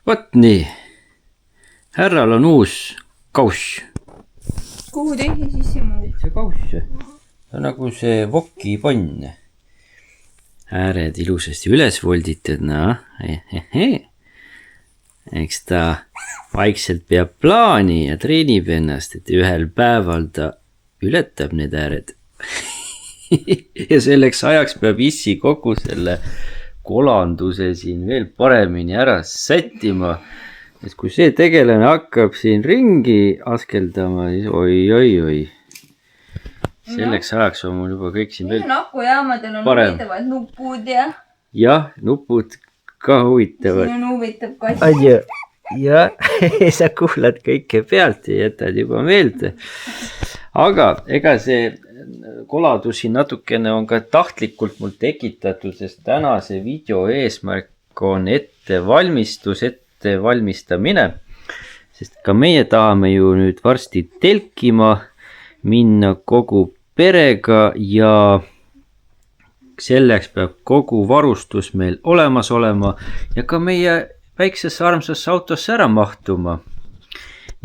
Vot nii. Härral on uus kauss. Kuhu tühi sisse muud? See kauss. See on nagu see vokipann. Ääred ilusasti üles volditud, Eks ta vaikselt peab plaani ja treenib ennast, et ühel päeval ta ületab need ääred. Ja selleks ajaks peab issi kogu selle kolanduse siin veel paremini ära sättima. Et kui see tegelane hakkab siin ringi askeldama, siis oi. Selleks ajaks on mul juba kõik siin veel Nakujaamadel on huvitavad nupud ja... Jah, nupud ka huvitavad. Siin on huvitav kass. Ja sa kuhlad kõike pealt ja jätad juba meelde. Aga ega see koladus siin natukene on ka tahtlikult mul tekitatud, sest tänase video eesmärk on ettevalmistamine, sest ka meie tahame ju nüüd varsti telkima minna kogu perega ja selleks peab kogu varustus meil olemas olema ja ka meie väiksesse armsasse autosse ära mahtuma.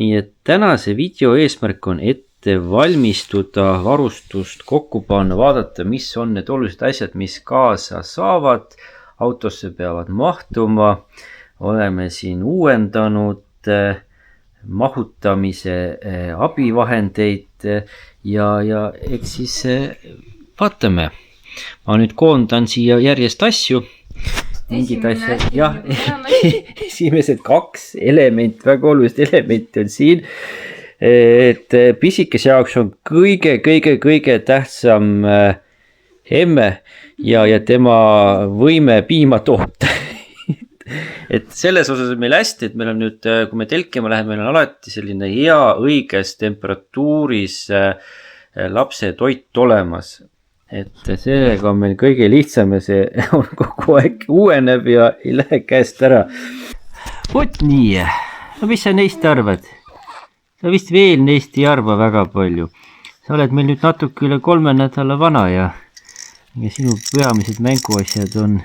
Nii et tänase video eesmärk on valmistuda, varustust kokku panna, vaadata, mis on need olulised asjad, mis kaasa saavad, autosse peavad mahtuma, oleme siin uuendanud mahutamise abivahendeid ja eks siis vaatame. Ma nüüd koondan siia järjest asju. Mingid asjad, jah, esimesed 2 element, väga olulist elementi on siin. Et pisikese jaoks on kõige tähtsam emme ja tema võime piima toota. Et selles osas on meil hästi, et meil on nüüd, kui me telkima läheme, meil on alati selline hea õiges temperatuuris lapse toit olemas. Et sellega on meil kõige lihtsam ja see on kogu aeg uueneb ja ei lähe käest ära. Vot nii, no mis sa neist arvad? Sa vist veel neist ei arva väga palju. Sa oled meil nüüd natuke üle 3 nädala vana ja sinu peamised mänguasjad on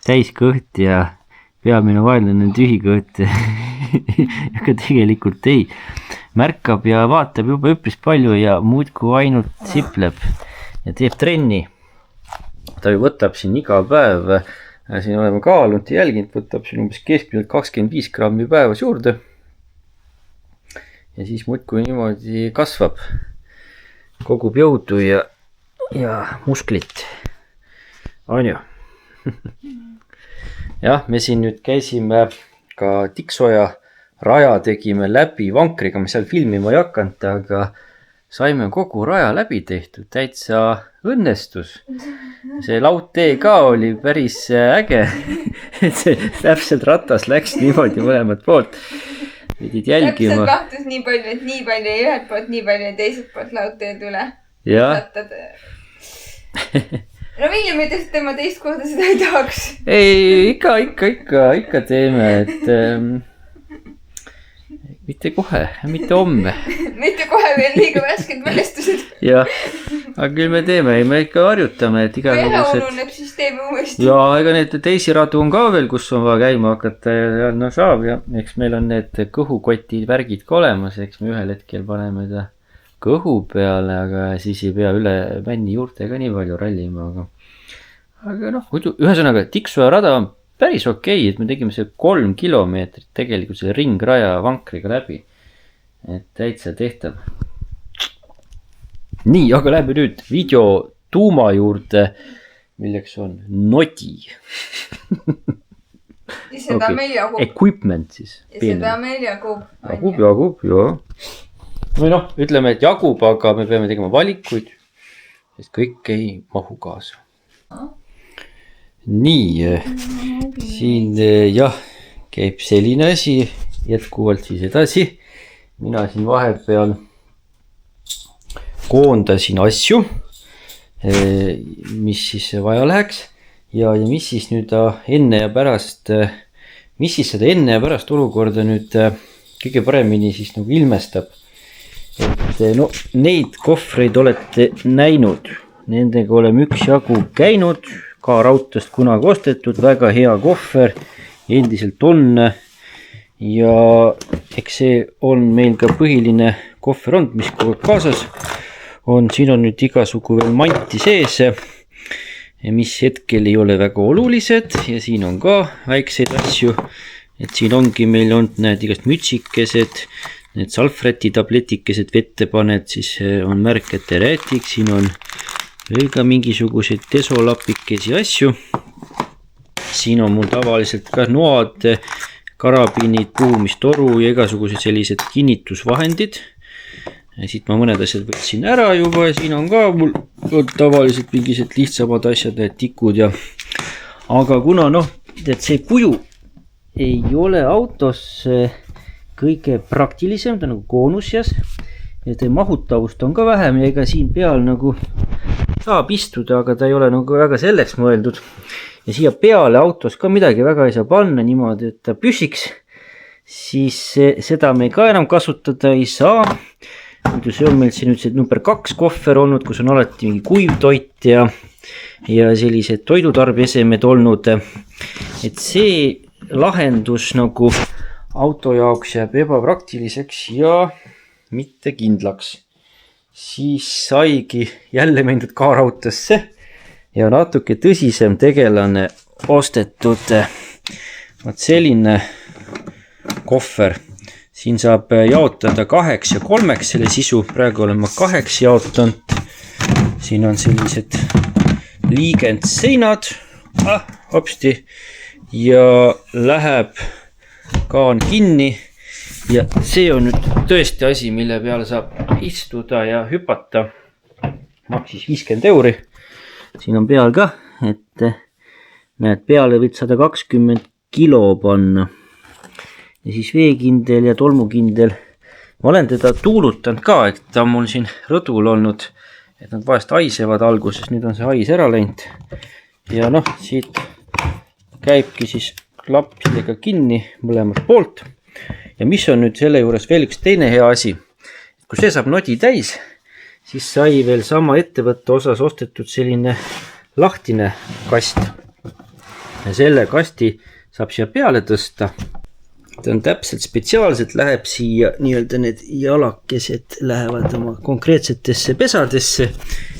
täis kõht ja peamine vaenlane on tühi kõht. Aga tegelikult ei. Märkab ja vaatab juba üpris palju ja muudku ainult sipleb ja teeb trenni. Ta ju võtab siin iga päev, siin oleme kaalunud ja jälginud, võtab siin umbes keskmiselt 25 grammi päevas juurde. Ja siis muudkui niimoodi kasvab, kogub jõudu ja musklit. On ju? Jah, me siin nüüd käisime ka Tiksoja raja tegime läbi vankriga, me seal filmima ei hakanud, aga saime kogu raja läbi tehtud, täitsa õnnestus. See laudtee ka oli päris äge, et see täpselt ratas läks niimoodi mõlemad poolt. Pidid jälgima. Täpselt lahtus nii palju, et nii palju ja ühelt poolt, nii palju ja teiselt poolt laudteed üle. Jah. No William ütles, et tema teist kohta seda ei tahaks. Ei, ikka teeme, et mitte kohe, mitte homme. Mitte kohe veel liiga värsked mälestused. Jah, aga küll me teeme, me ikka harjutame, et kui ära ununeb, siis teeme uuesti. Ja ega need teisi radu on ka veel, kus on vaja käima hakata ja no saab ja eks meil on need kõhukoti värgid ka olemas, eks me ühel hetkel paneme ta kõhu peale, aga siis ei pea üle männi juurte ka nii palju rallima, aga noh, ühesõnaga Tiksoja rada on päris okei, et me tegime see 3 kilomeetrit tegelikult see ringraja vankriga läbi, et täitsa tehtav. Nii, aga läheme nüüd video tuuma juurde, milleks on nodi. Ja seda meil jagub. Equipment siis. Ja seda meil jagub. Jagub, jah. Või noh, ütleme, et jagub, aga me peame tegema valikuid, sest kõik ei mahu kaasa. Nii, siin jah, käib selline asi, jätkuvalt siis edasi. Mina siin vahepeal koondasin asju, mis siis vaja läheks ja mis siis nüüd enne ja pärast, mis siis seda enne ja pärast olukorda nüüd kõige paremini siis nagu ilmestab. Et no neid kohvreid olete näinud, nendega oleme üksjagu käinud, ka raudtest kunagi ostetud, väga hea kohver, endiselt on ja eks see on meil ka põhiline kohver olnud, mis kogu aeg kaasas on. Siin on nüüd igasugu veel manti sees, mis hetkel ei ole väga olulised ja siin on ka väikseid asju, et siin ongi meil olnud need igast mütsikesed, need salfräti tabletikesed vette paned, siis on märk, et tereetik, siin on veel ka mingisuguseid desolapikesi asju. Siin on mul tavaliselt ka noad, karabinid, puhumistoru ja igasugused sellised kinnitusvahendid. Siit ma mõned asjad võtsin ära juba ja siin on ka mul tavaliselt mingised lihtsamad asjad, need tikud ja. Aga kuna et see kuju ei ole autos kõige praktilisem, ta nagu koonusjas ja ta mahutavust on ka vähem ja ega siin peal nagu saab istuda, aga ta ei ole nagu väga selleks mõeldud. Ja siia peale autos ka midagi väga ei saa panna niimoodi, et ta püsiks, siis seda me ka enam kasutada ei saa. Muidu see on meil siin nüüd see number 2 kohver olnud, kus on alati mingi kuivtoit ja sellised toidutarbeesemed olnud. Et see lahendus nagu auto jaoks jääb ebapraktiliseks ja mitte kindlaks. Siis saigi jälle mindud kaarautosse ja natuke tõsisem tegelane ostetud. Vaat selline kohver. Siin saab jaotada 2 ja 3 selle sisu. Praegu olen ma 2 jaotanud. Siin on sellised liigendseinad. Hopsti. Ja läheb kaan kinni. Ja see on nüüd tõesti asi, mille peale saab istuda ja hüpata. Maksis 50 €. Siin on peal ka, et näed, peale võid 120 kilo panna. Ja siis veekindel ja tolmukindel. Ma olen teda tuulutanud ka, et ta on mul siin rõdul olnud, et nad vahest haisevad alguses. Nüüd on see hais ära läinud. Ja siit käibki siis klappidega kinni mõlemalt poolt. Ja mis on nüüd selle juures veel üks teine hea asi. Kui see saab nodi täis, siis sai veel sama ettevõtte osas ostetud selline lahtine kast. Ja selle kasti saab siia peale tõsta. Ta on täpselt spetsiaalselt, läheb siia nii-öelda need jalakesed lähevad oma konkreetsetesse pesadesse.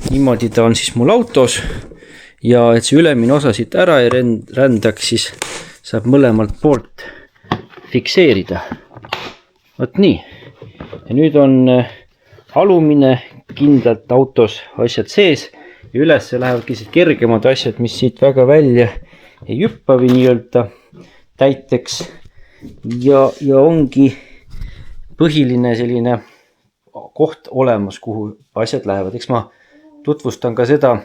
Niimoodi ta on siis mul autos ja et see ülemine osa siit ära ei rändaks, siis saab mõlemalt poolt fikseerida. Vot nii. Ja nüüd on alumine kindlalt autos asjad sees ja üles lähevadki siis kergemad asjad, mis siit väga välja ei hüppa või nii-öelda täiteks. Ja ongi põhiline selline koht olemas, kuhu asjad lähevad. Eks ma tutvustan ka seda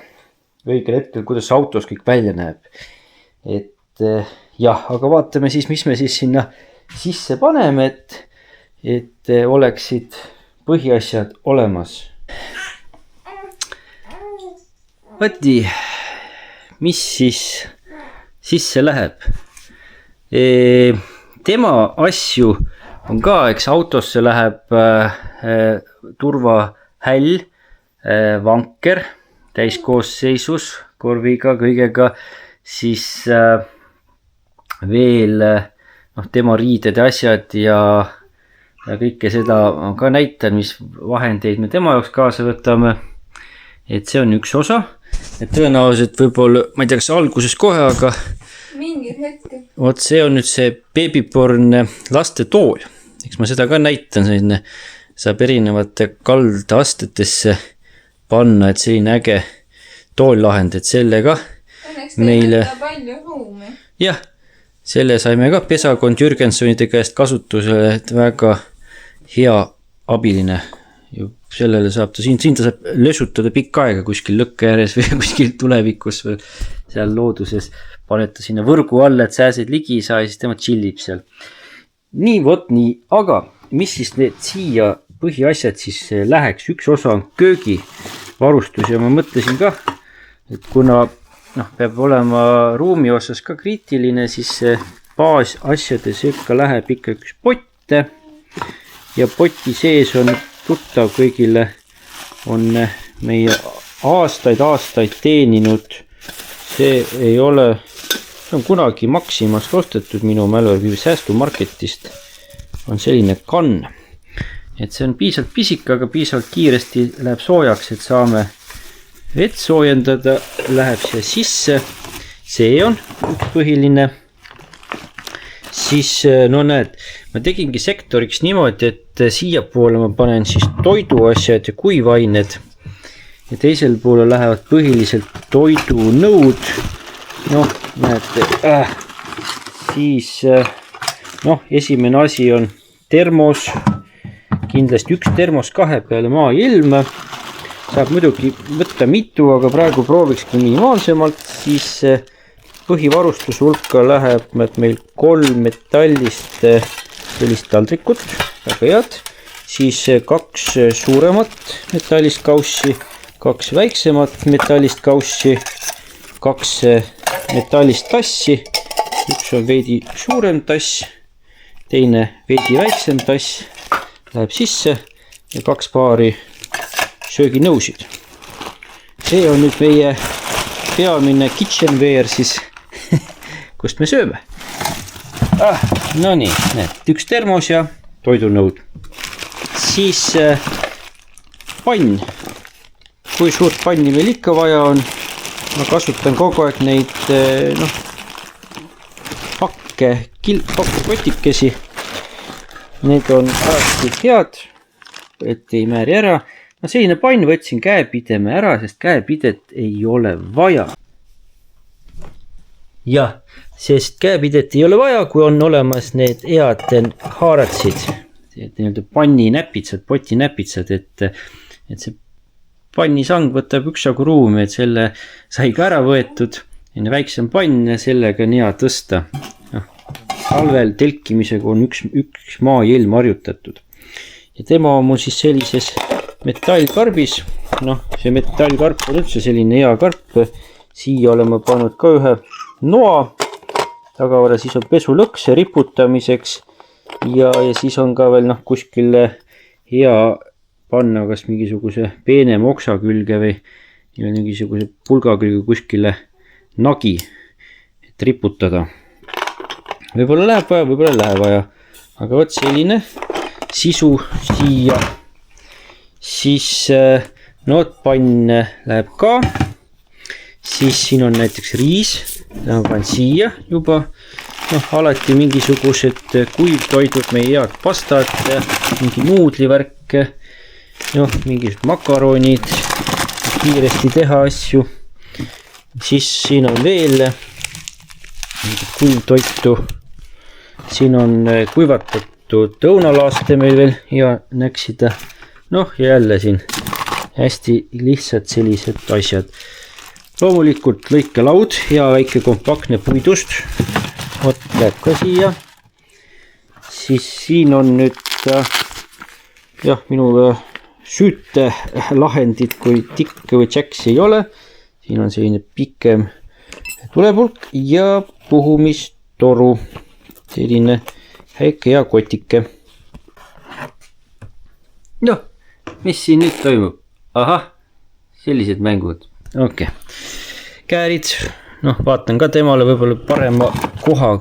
õigel hetkel, kuidas autos kõik välja näeb. Et jah, aga vaatame siis, mis me siis sinna sisse paneme, et oleksid põhiasjad olemas. Võti, mis siis sisse läheb? Tema asju on ka, eks autosse läheb turvahäll, vanker, täiskoosseisus, korviga, kõigega, siis veel tema riided asjad ja kõike seda ma ka näitan, mis vahendeid me tema jaoks kaasa võtame. Et see on üks osa, et tõenäoliselt võib-olla, ma ei tea, kas alguses kohe, aga mingid hetkel. Vot see on nüüd see babyborn laste tool. Eks ma seda ka näitan, selline saab erinevate kaldaastetesse panna, et selline äge toollahend, et sellega meile palju ruumi. Jah, selle saime ka pesakond Jürgensonide käest kasutusele, et väga hea abiline. Sellele saab ta, siin ta saab lösutada pikka aega kuskil lõkke ääres või kuskil tulevikus või seal looduses. Paned ta sinna võrgu alla, et sääsed ligi ei saa ja siis tema chillib seal. Nii, vot nii. Aga mis siis need siia põhiasjad siis läheks? Üks osa on köögi varustus ja ma mõtlesin ka, et kuna peab olema ruumi osas ka kriitiline, siis baasasjade sekka läheb ikka üks pott ja poti sees on tuttav kõigile, on meie aastaid teeninud. See ei ole see on kunagi Maximast ostetud minu mälu järgi säästumarketist. On selline kann. Et see on piisavalt pisik, aga piisavalt kiiresti läheb soojaks, et saame vett soojendada. Läheb see sisse. See on üks põhiline. Siis, no näed, ma tegingi sektoriks niimoodi, et siia poole ma panen siis toiduasjad ja kuivained. Ja teisel poole lähevad põhiliselt toidunõud. Noh, näete, siis, esimene asi on termos. Kindlasti üks termos 2 peale maailm. Saab muidugi võtta mitu, aga praegu proovikski minimaalsemalt, siis põhivarustuse hulka läheb meil 3 metallist sellist taldrikut, väga head, siis 2 suuremat metallist kaussi, 2 väiksemat metallist kaussi, 2 metallist tassi, üks on veidi suurem tass, teine veidi väiksem tass läheb sisse ja 2 paari sööginõusid. See on nüüd meie peamine kitchenware siis, kust me sööme. No nii, need üks termos ja toidunõud. Siis pann. Kui suurt panni meil ikka vaja on, ma kasutan kogu aeg neid kotikesi. Need on alati head, et ei määri ära. No selline pann võtsin käepideme ära, sest käepidet ei ole vaja. Jah, sest käepidet ei ole vaja, kui on olemas need head haaratsid, panni näpitsad, poti näpitsad, et see pannisang võtab üksjagu ruumi, et selle sai ka ära võetud, väiksem pann ja sellega on hea tõsta. Talvel telkimisega on üks maailm harjutatud. Ja tema on mul siis sellises metallkarbis. See metallkarp on üldse selline hea karp. Siia oleme pannud ka ühe noa. Tagavara siis on pesulõkse riputamiseks. Ja siis on ka veel kuskil hea panna kas mingisuguse peenem oksa külge või mingisuguse pulga külge kuskile nagi, et riputada. Võib-olla läheb vaja, võib-olla läheb vaja. Aga võt selline sisu siia. Siis pann läheb ka. Siis siin on näiteks riis. Ma panen siia juba. Alati mingisugused kuivtoidud, meie head pastad, mingi nuudlivärk, mingisugused makaronid, kiiresti teha asju. Siis siin on veel kuivtoitu. Siin on kuivatatud õunalaaste meil veel hea näksida. Ja jälle siin hästi lihtsad sellised asjad. Loomulikult lõikelaud, hea väike kompaktne puidust. Läheb ka siia. Siis siin on nüüd minu süüte lahendid, kui tikk või tšäks ei ole. Siin on selline pikem tulepulk ja puhumistoru. Selline häike hea kotike. Mis siin nüüd toimub? Ahah, sellised mängud. Okei. Käärid. Vaatan ka temale võib-olla parema koha.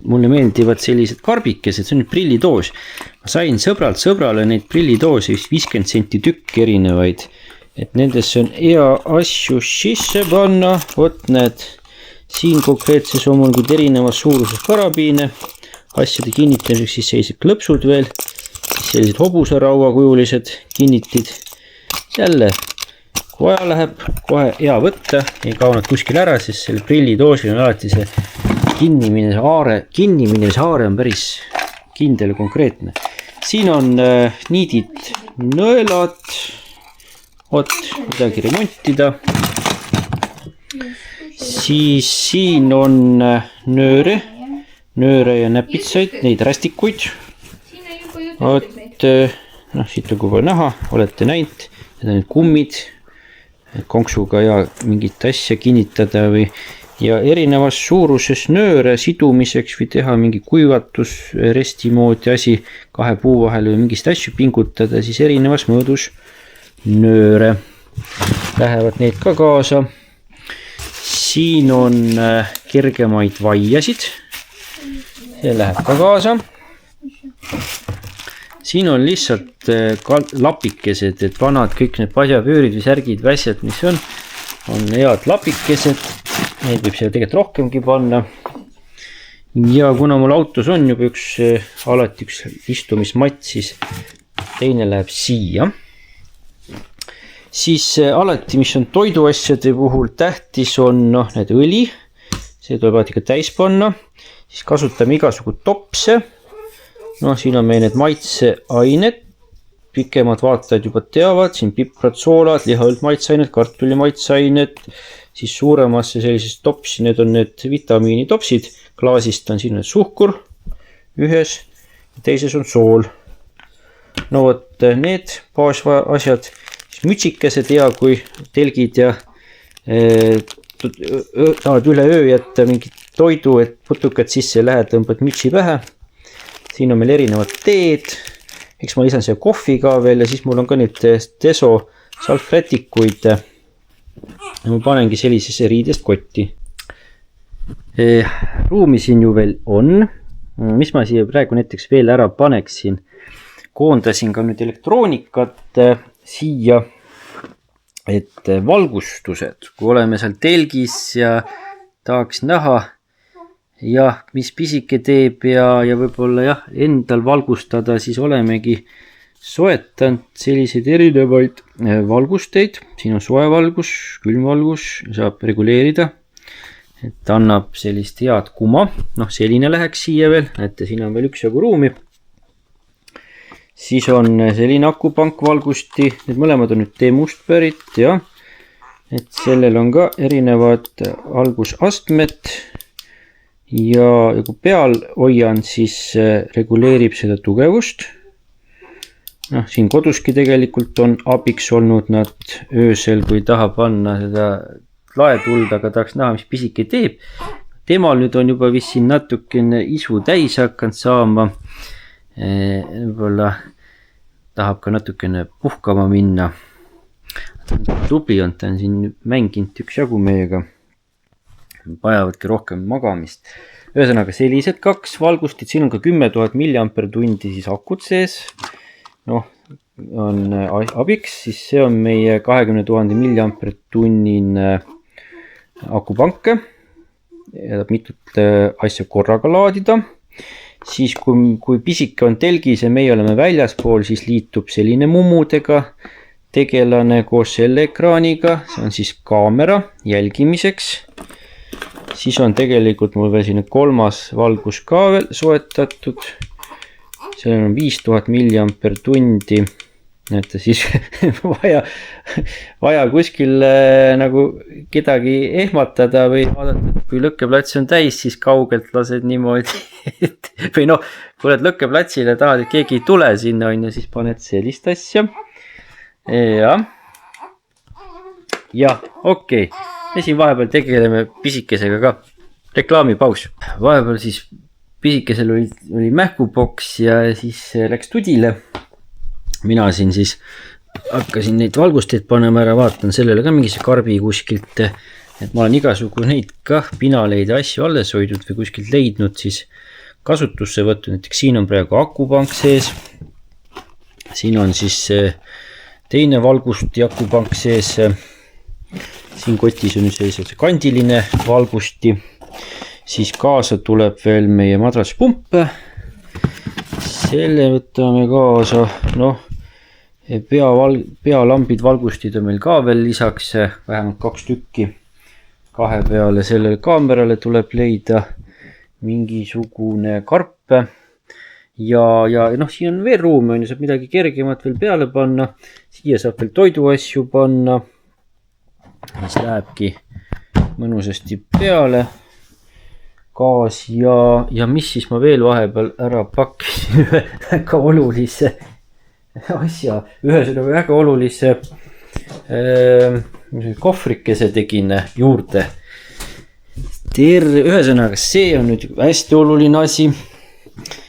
Mulle meeldivad sellised karbikesed. See on nüüd prillitoos. Ma sain sõbrale neid prillitoosi 50 senti tükk erinevaid. Et nendesse on hea asju sisse panna. Võt need. Siin konkreetses on mul erinevas suuruses karabiine. Asjade kinnitamiseks siis sellised klõpsud veel. Siis sellised hobuseraua kujulised kinnitid. Jälle, kui vaja läheb, kohe hea võtta. Ei kao nad kuskil ära, sest selle prillitoosil on alati see kinnimine haare on päris kindel ja konkreetne. Siin on niidid nõelad. Midagi remontida. Siis siin on nööre ja näpitsaid, neid rästikuid. Siit on juba näha, olete näinud. Need on need kummid, konksuga ja mingit asja kinnitada või ja erinevas suuruses nööre sidumiseks või teha mingi kuivatus resti moodi asi 2 puu vahel või mingist asju pingutada, siis erinevas mõõdus nööre. Lähevad neid ka kaasa. siin on kergemaid vaiasid. See läheb ka kaasa. Siin on lihtsalt lapikesed, et vanad kõik need pasjapöörid või särgid, väsjad, mis on head lapikesed. Neid võib siia tegelikult rohkemgi panna. Ja kuna mul autos on juba alati üks istumismatt, siis teine läheb siia. Siis alati, mis on toiduasjade puhul tähtis, on need õli. See tuleb alati ka täis panna. Siis kasutame igasugu topse. Siin on meil need maitseained. Pikemad vaatajad juba teavad. Siin piprad, soolad, lihaõld maitseained, kartuli maitseained. Siis suuremasse sellises topsi, need on need vitamiinitopsid. Klaasist on siin suhkur ühes ja teises on sool. No vot need baasasjad. Siis mütsikesed hea, kui telgid ja tahad üle öö jätta mingit toidu, et putukad sisse lähed, tõmbad mütsi pähe. Siin on meil erinevad teed. Eks ma lisan siia kohvi ka veel ja siis mul on ka nüüd deso salvrätikuid. Ma panengi sellisesse riidest kotti. Ruumi siin ju veel on. Mis ma siia praegu näiteks veel ära paneksin? Koondasin ka nüüd elektroonikat siia, et valgustused, kui oleme seal telgis ja tahaks näha, mis pisike teeb ja võib-olla endal valgustada, siis olemegi soetanud selliseid erinevaid valgusteid. Siin on soe valgus, külm valgus, saab reguleerida, et annab sellist head kuma. Selline läheks siia veel, et siin on veel üksjagu ruumi. Siis on selline akupank valgusti, need mõlemad on nüüd teemust pärit ja et sellel on ka erinevad valgusastmed ja kui peal hoian, siis reguleerib seda tugevust. Siin koduski tegelikult on abiks olnud nad öösel, kui tahab panna seda laetuld, aga tahaks näha, mis pisike teeb. Temal nüüd on juba vist siin natukene isu täis hakanud saama. Võib-olla tahab ka natukene puhkama minna. Tubli on, ta on siin mänginud üksjagu meiega. Vajavadki rohkem magamist. Ühesõnaga sellised kaks valgustit, siin on ka 10 000 mAh siis akud sees. On abiks, siis see on meie 20 000 mAh akupanke. Ja mitut asja korraga laadida. Siis kui pisike on telgis ja meie oleme väljaspool, siis liitub selline mummudega tegelane koos selle ekraaniga. See on siis kaamera jälgimiseks. Siis on tegelikult mul veel siin kolmas valgus ka veel soetatud. Sellel on 5000 mAh. Näete, siis vaja kuskil nagu kedagi ehmatada või vaadata, et kui lõkkeplats on täis, siis kaugelt lased niimoodi. Või kui oled lõkkeplatsile, tahad, et keegi ei tule sinna, siis paned sellist asja. Ja, okei. Ja siin vahepeal tegeleme pisikesega ka. Reklaamipaus. Vahepeal siis pisikesel oli mähkuboks ja siis läks tudile. Mina siin siis hakkasin neid valgusteid panema ära, vaatan sellele ka mingise karbi kuskilt, et ma olen igasugu neid ka pinaleid ja asju alles hoidnud või kuskilt leidnud siis kasutusse võtnud. Näiteks siin on praegu akupank sees. Siin on siis teine valgusti akupank sees. Siin kotis on sellised kandiline valgusti. Siis kaasa tuleb veel meie madraspump. Selle võtame kaasa, pealambid valgustid on meil ka veel lisaks, vähemalt 2 tükki. 2 peale sellele kaamerale tuleb leida mingisugune karp. Ja siin on veel ruumi, saab midagi kergemat veel peale panna. Siia saab veel toiduasju panna. Siis lähebki mõnusasti peale. Gaas ja mis siis ma veel vahepeal ära pakkisin väga olulise asja, ühesõnaga väga olulise kohvrikese tegin juurde. Ühesõnaga see on nüüd hästi oluline asi.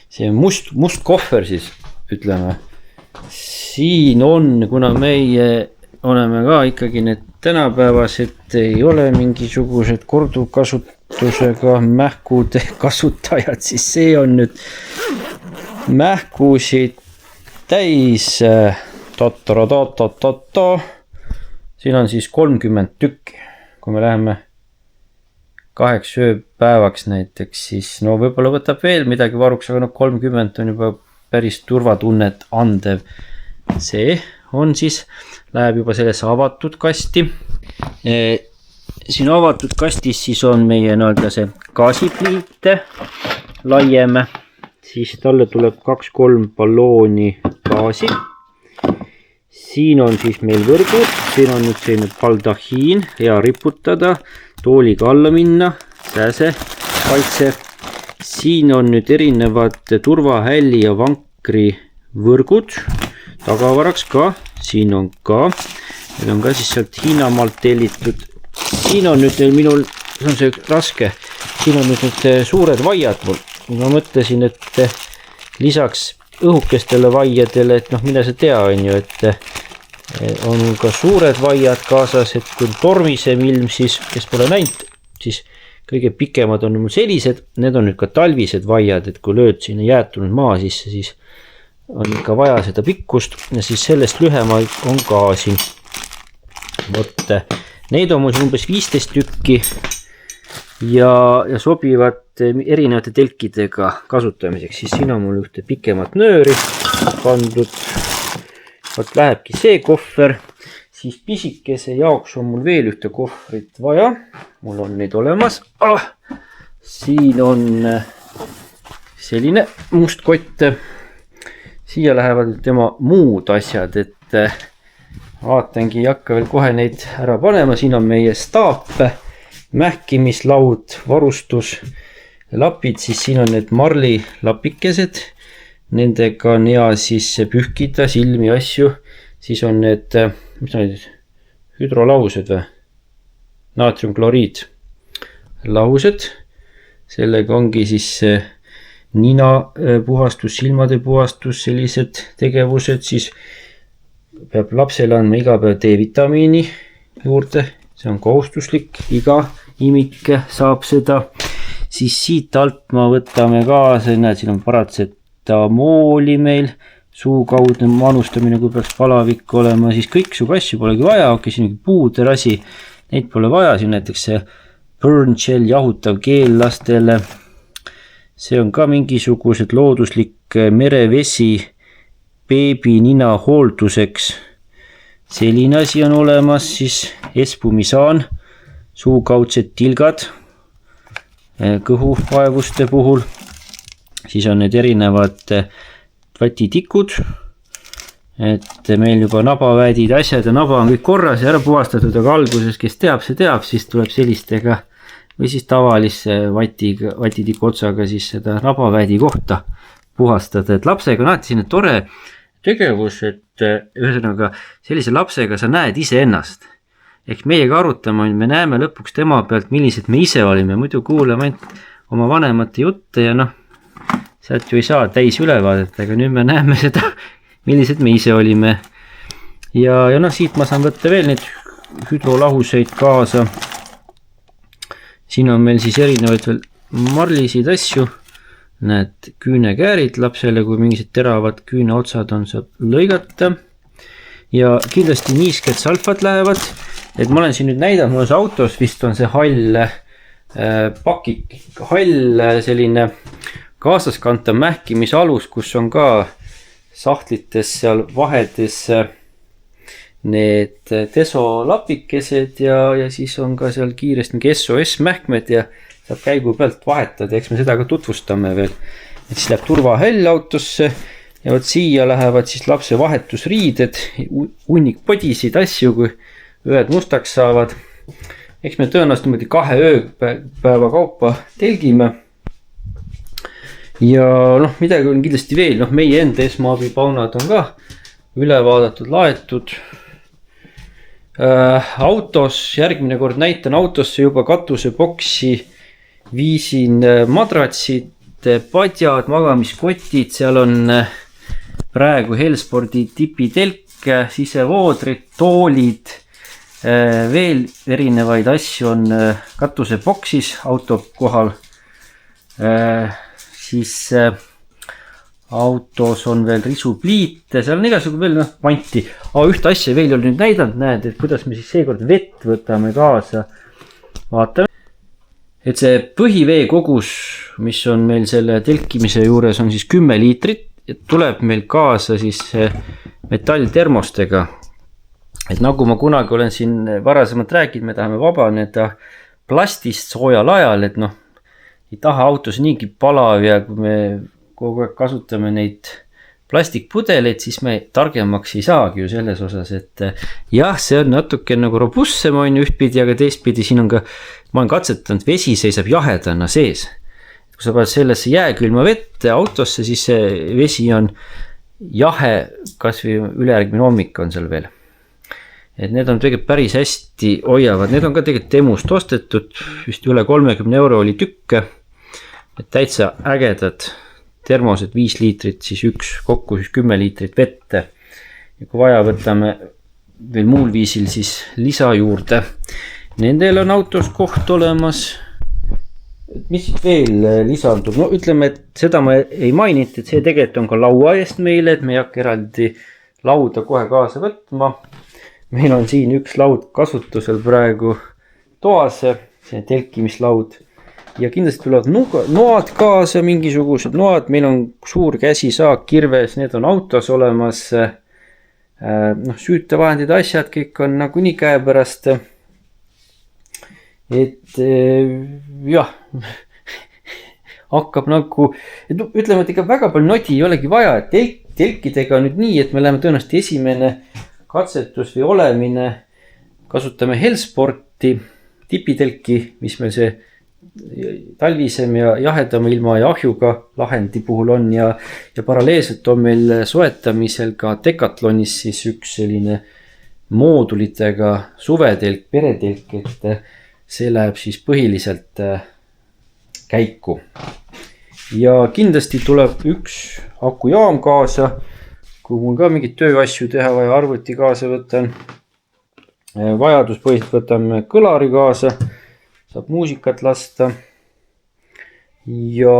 See on must kohver siis, ütleme. Siin on, kuna meie oleme ka ikkagi need tänapäevased, ei ole mingisugused korduvkasutusega mähkude kasutajad, siis see on nüüd mähkusid täis. Siin on siis 30 tükki. Kui me läheme 8 ööpäevaks näiteks, siis no võib-olla võtab veel midagi varuks, aga 30 on juba päris turvatunnet andev. See on siis, läheb juba sellesse avatud kasti. Siin avatud kastis siis on meie see gaasipliit laiem, siis talle tuleb 2-3 ballooni gaasi. Siin on siis meil võrgud, siin on nüüd selline baldahiin, hea riputada, tooliga alla minna, sääse kaitse. Siin on nüüd erinevad turvahälli ja vankri võrgud, tagavaraks ka, siin on ka, need on ka siis sealt Hiinamaalt tellitud. Siin on nüüd minul, see on see raske, siin on nüüd need suured vaiad mul. Ma mõtlesin, et lisaks õhukestele vaiadele, et mida sa tea on ju, et on ka suured vaiad kaasas, et kui tormisem ilm, siis kes pole näinud, siis kõige pikemad on mul sellised, need on nüüd ka talvised vaiad, et kui lööd sinna jäätunud maa sisse, siis on ikka vaja seda pikkust ja siis sellest lühemaid on ka siin. Vot, neid on mul umbes 15 tükki ja sobivad erinevate telkidega kasutamiseks. Siis siin on mul ühte pikemat nööri pandud. Vot lähebki see kohver. Siis pisikese jaoks on mul veel ühte kohvrit vaja. Mul on neid olemas. Siin on selline must kott. Siia lähevad tema muud asjad, et vaatangi, ei hakka veel kohe neid ära panema. Siin on meie staap, mähkimislaud, varustus, lapid, siis siin on need marli lapikesed. Nendega on hea siis pühkida silmi asju. Siis on need, mis on need, hüdrolaused või? Naatriumkloriid laused. Sellega ongi siis nina puhastus, silmade puhastus, sellised tegevused, siis peab lapsele andma iga päev D-vitamiini juurde, see on kohustuslik, iga imik saab seda. Siis siit alt ma võtame kaasa, näed, siin on paratsetamooli meil, suukaudne manustamine, kui peaks palavik olema, siis kõik su asju polegi vaja, siin on puuder asi, neid pole vaja, siin näiteks see burn gel, jahutav keel lastele. See on ka mingisugused looduslik merevesi beebi nina hoolduseks. Selline asi on olemas, siis espumisaan, suukaudsed tilgad kõhuvaevuste puhul. Siis on need erinevad vatitikud, et meil juba nabavädid, asjad ja naba on kõik korras ja ära puhastatud, aga alguses, kes teab, see teab, siis tuleb sellistega või siis tavalise vatitiku otsaga siis seda nabavädi kohta puhastada, et lapsega on alati selline tore tegevus, et ühesõnaga sellise lapsega sa näed ise ennast. Ehk meiega arutama, me näeme lõpuks tema pealt, millised me ise olime, muidu kuuleme ainult oma vanemate jutte ja sealt ju ei saa täis ülevaadet, aga nüüd me näeme seda, millised me ise olime. Ja siit ma saan võtta veel neid hüdrolahuseid kaasa. Siin on meil siis erinevaid veel marlisid asju, näed küünekäärid lapsele, kui mingised teravad küüneotsad on, saab lõigata. Ja kindlasti niisked salfad lähevad, et ma olen siin nüüd näidanud, mul see autos vist on see hall pakik, hall selline kaasaskantav mähkimisalus, kus on ka sahtlites seal vahedes need desolapikesed ja siis on ka seal kiiresti mingi SOS mähkmed ja saab käigu pealt vahetada, eks me seda ka tutvustame veel. Et siis läheb turvahäll autosse ja võt siia lähevad siis lapse vahetusriided, hunnik podisid asju, kui ööd mustaks saavad. Eks me tõenäoliselt niimoodi 2 ööpäeva kaupa telgime. Ja midagi on kindlasti veel, meie enda esmaabipaunad on ka üle vaadatud, laetud. Autos, järgmine kord näitan autosse juba katuseboksi, viisin madratsid, padjad, magamiskotid, seal on praegu Helspordi tipitelk, sisevoodrid, toolid, veel erinevaid asju on katuseboksis auto kohal. Siis autos on veel risupliite, seal on igasugu veel vanti. Ühte asja veel ei ole nüüd näidanud, näed, et kuidas me siis seekord vett võtame kaasa. Vaatame. Et see põhivee kogus, mis on meil selle telkimise juures, on siis 10 liitrit. Et tuleb meil kaasa siis metalltermostega. Et nagu ma kunagi olen siin varasemalt rääkinud, me tahame vabaneda plastist soojal ajal, et ei taha autos niigi palav ja kui me kogu aeg kasutame neid plastikpudeleid, siis me targemaks ei saagi ju selles osas, et jah, see on natuke nagu robustsem on ühtpidi, aga teistpidi siin on ka, ma olen katsetanud, vesi seisab jahedana sees. Kui sa paned sellesse jääkülma vette autosse, siis see vesi on jahe, kas või ülejärgmine hommik on seal veel. Et need on tegelikult päris hästi hoiavad, need on ka tegelikult Temust ostetud, vist üle 30 € oli tükke, et täitsa ägedad termosed 5 liitrit, siis kokku siis 10 liitrit vette. Ja kui vaja, võtame veel muul viisil siis lisa juurde. Nendel on autos koht olemas. Mis veel lisandub? Ütleme, et seda ma ei mainit, et see tegelikult on ka laua eest meile, et me ei hakka eraldi lauda kohe kaasa võtma. Meil on siin üks laud kasutusel praegu toas, see telkimislaud. Ja kindlasti tulevad noad kaasa, mingisugused noad, meil on suur käsisaak kirves, need on autos olemas, süütevahendid, asjad, kõik on nagu nii käepärast, et jah, hakkab nagu, ütleme, et ega väga palju nodi ei olegi vaja, et telkidega on nüüd nii, et me läheme tõenäoliselt esimene katsetus või olemine, kasutame Helsporti tipitelki, mis meil see talvisem ja jahedama ilma ja ahjuga lahendi puhul on ja paralleelselt on meil soetamisel ka Decathlonis siis üks selline moodulitega suvetelk, peretelk, et see läheb siis põhiliselt käiku. Ja kindlasti tuleb üks akujaam kaasa, kui mul ka mingid tööasju teha vaja, arvuti kaasa võtan. Vajaduspõhiselt võtame kõlari kaasa, saab muusikat lasta ja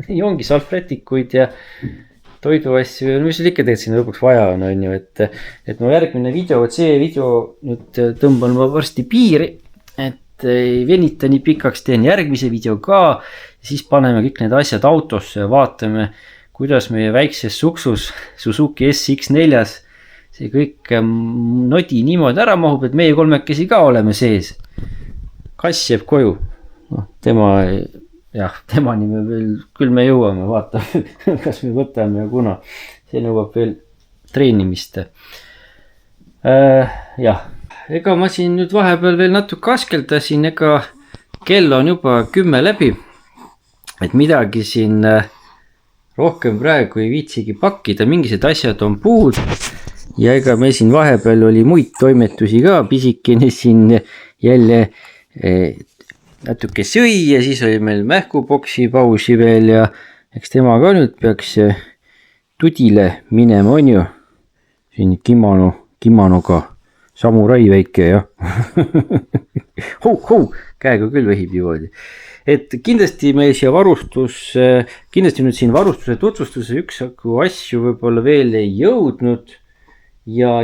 ei ongi salvrätikuid ja toiduasju, mis ikka tegelikult sinna lõpuks vaja on ju, et no järgmine video, et see video nüüd tõmban ma varsti piiri, et ei venita nii pikaks, teen järgmise video ka, siis paneme kõik need asjad autosse ja vaatame, kuidas meie väikses suksus Suzuki SX4 see kõik nodi niimoodi ära mahub, et meie kolmekesi ka oleme sees. Kass jääb koju. Temani me veel, küll me jõuame, vaatame, kas me võtame ja kuna. See nõuab veel treenimist. Ega ma siin nüüd vahepeal veel natuke askeldasin, ega kell on juba 10 läbi. Et midagi siin rohkem praegu ei viitsigi pakkida, mingised asjad on puud. Ja ega me siin vahepeal oli muid toimetusi ka, pisikene siin jälle natuke sõi ja siis oli meil mähkuboksi pausi veel ja eks tema ka nüüd peaks tudile minema, on ju. Siin kimonoga samurai väike ja käega küll vehib niimoodi. Et kindlasti meil siia kindlasti nüüd siin varustuse tutvustuse üks asju võib-olla veel ei jõudnud. Ja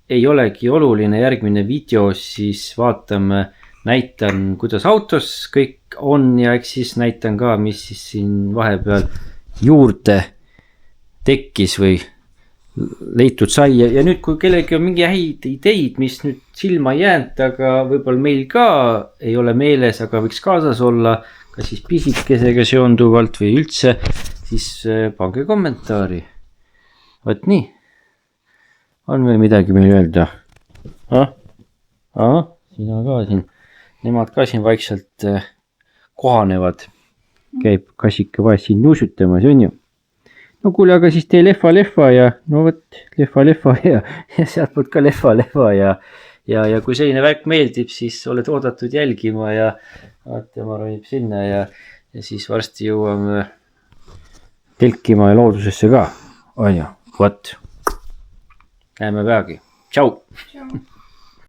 ei olegi oluline järgmine video, siis vaatame, näitan, kuidas autos kõik on ja eks siis näitan ka, mis siis siin vahepeal juurde tekkis või leitud sai. Ja nüüd, kui kellegi on mingi häid ideid, mis nüüd silma jäänud, aga võib-olla meil ka ei ole meeles, aga võiks kaasas olla, kas siis pisikesega seonduvalt või üldse, siis pange kommentaari. Võt nii. On veel midagi meil öelda? Sina ka siin. Nemad ka siin vaikselt kohanevad. Käib kassike vahest siin nuusutamas, on ju? No kuule, aga siis tee lehva ja lehva ja sealt poolt ka lehva ja kui selline värk meeldib, siis oled oodatud jälgima ja tema ronib sinna ja siis varsti jõuame telkima ja loodusesse ka, on ju? Võt. näeme peagi. Tšau. Tšau.